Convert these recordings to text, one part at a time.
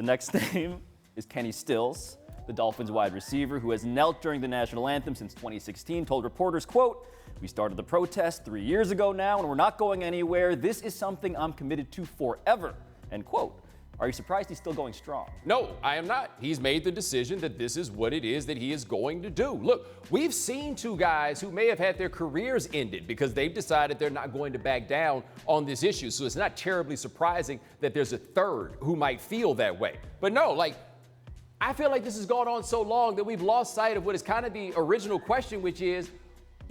The next name is Kenny Stills, the Dolphins wide receiver who has knelt during the National Anthem since 2016, told reporters, quote, "We started the protest 3 years ago now and we're not going anywhere. This is something I'm committed to forever," end quote. Are you surprised he's still going strong? No, I am not. He's made the decision that this is what it is that he is going to do. Look, we've seen two guys who may have had their careers ended because they've decided they're not going to back down on this issue. So it's not terribly surprising that there's a third who might feel that way. But no, I feel like this has gone on so long that we've lost sight of what is kind of the original question, which is,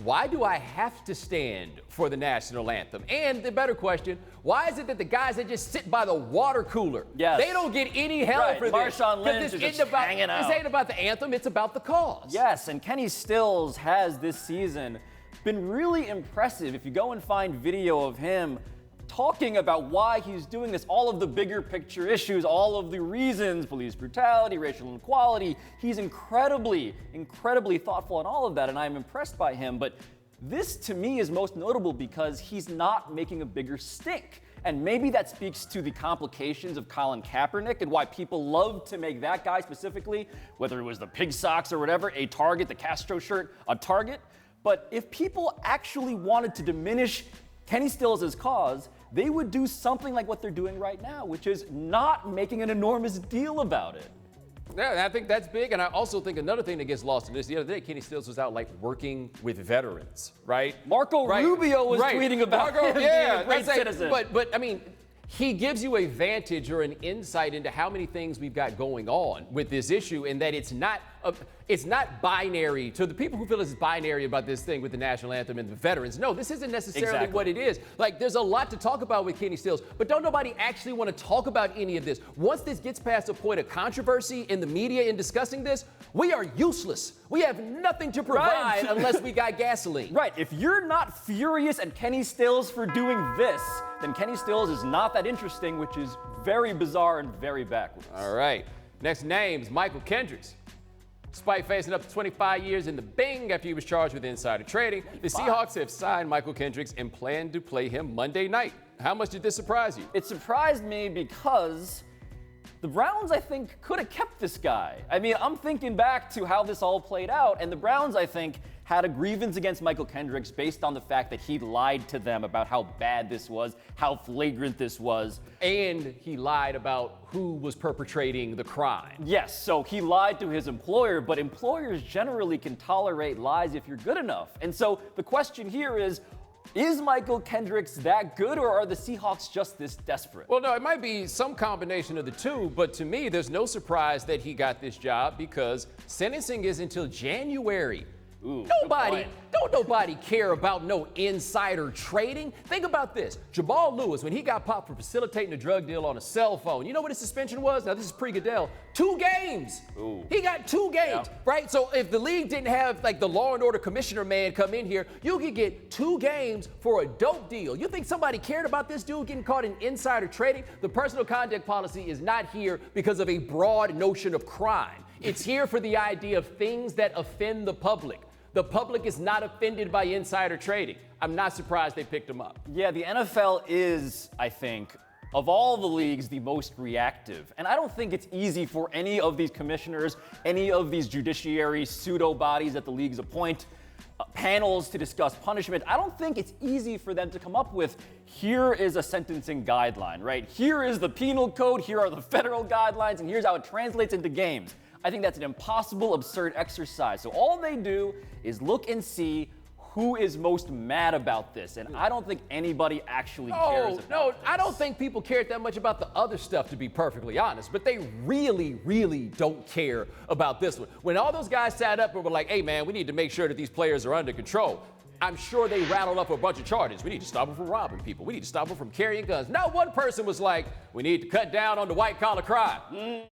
why do I have to stand for the national anthem? And the better question, why is it that the guys that just sit by the water cooler, they don't get any help for this? Marshawn Lynch is just hanging out. This ain't about the anthem, it's about the cause. Yes, and Kenny Stills has this season been really impressive. If you go and find video of him talking about why he's doing this, all of the bigger picture issues, all of the reasons, police brutality, racial inequality, he's incredibly thoughtful on all of that, and I'm impressed by him. But this, to me, is most notable because he's not making a bigger stink. And maybe that speaks to the complications of Colin Kaepernick and why people love to make that guy specifically, whether it was the pig socks or whatever, a target, the Castro shirt, a target. But if people actually wanted to diminish Kenny Stills' cause, they would do something like what they're doing right now, which is not making an enormous deal about it. Yeah, I think that's big. And I also think another thing that gets lost in this, the other day, Kenny Stills was out working with veterans, right? Marco Rubio was tweeting about him being a great citizen. But I mean, he gives you a vantage or an insight into how many things we've got going on with this issue, and that it's not binary. To the people who feel it's binary about this thing with the national anthem and the veterans, no, this isn't necessarily what it is. There's a lot to talk about with Kenny Stills, but don't nobody actually want to talk about any of this. Once this gets past a point of controversy in the media in discussing this, we are useless. We have nothing to provide unless we got gasoline. Right. If you're not furious at Kenny Stills for doing this, then Kenny Stills is not that interesting, which is very bizarre and very backwards. All right. Next name is Michael Kendricks. Despite facing up to 25 years in the Bing after he was charged with insider trading, the Seahawks have signed Michael Kendricks and plan to play him Monday night. How much did this surprise you? It surprised me because the Browns, I think, could have kept this guy. I mean, I'm thinking back to how this all played out, and the Browns, I think, had a grievance against Michael Kendricks based on the fact that he lied to them about how bad this was, how flagrant this was. And he lied about who was perpetrating the crime. Yes, so he lied to his employer, but employers generally can tolerate lies if you're good enough. And so the question here is Michael Kendricks that good, or are the Seahawks just this desperate? Well, no, it might be some combination of the two, but to me, there's no surprise that he got this job because sentencing is until January. Ooh, don't nobody care about no insider trading. Think about this. Jamal Lewis, when he got popped for facilitating a drug deal on a cell phone, you know what his suspension was? Now, this is pre-Goodell. 2 games. Ooh. He got 2 games, right? So if the league didn't have the Law and Order commissioner man come in here, you could get 2 games for a dope deal. You think somebody cared about this dude getting caught in insider trading? The personal conduct policy is not here because of a broad notion of crime. It's here for the idea of things that offend the public. The public is not offended by insider trading. I'm not surprised they picked him up. Yeah, the NFL is, I think, of all the leagues, the most reactive. And I don't think it's easy for any of these commissioners, any of these judiciary pseudo bodies that the leagues appoint, panels to discuss punishment. I don't think it's easy for them to come up with, here is a sentencing guideline, right? Here is the penal code, here are the federal guidelines, and here's how it translates into games. I think that's an impossible, absurd exercise. So all they do is look and see who is most mad about this. And I don't think anybody actually cares about this. I don't think people cared that much about the other stuff, to be perfectly honest. But they really don't care about this one. When all those guys sat up and were like, hey, man, we need to make sure that these players are under control, I'm sure they rattled up a bunch of charges. We need to stop them from robbing people. We need to stop them from carrying guns. Not one person was like, we need to cut down on the white-collar crime.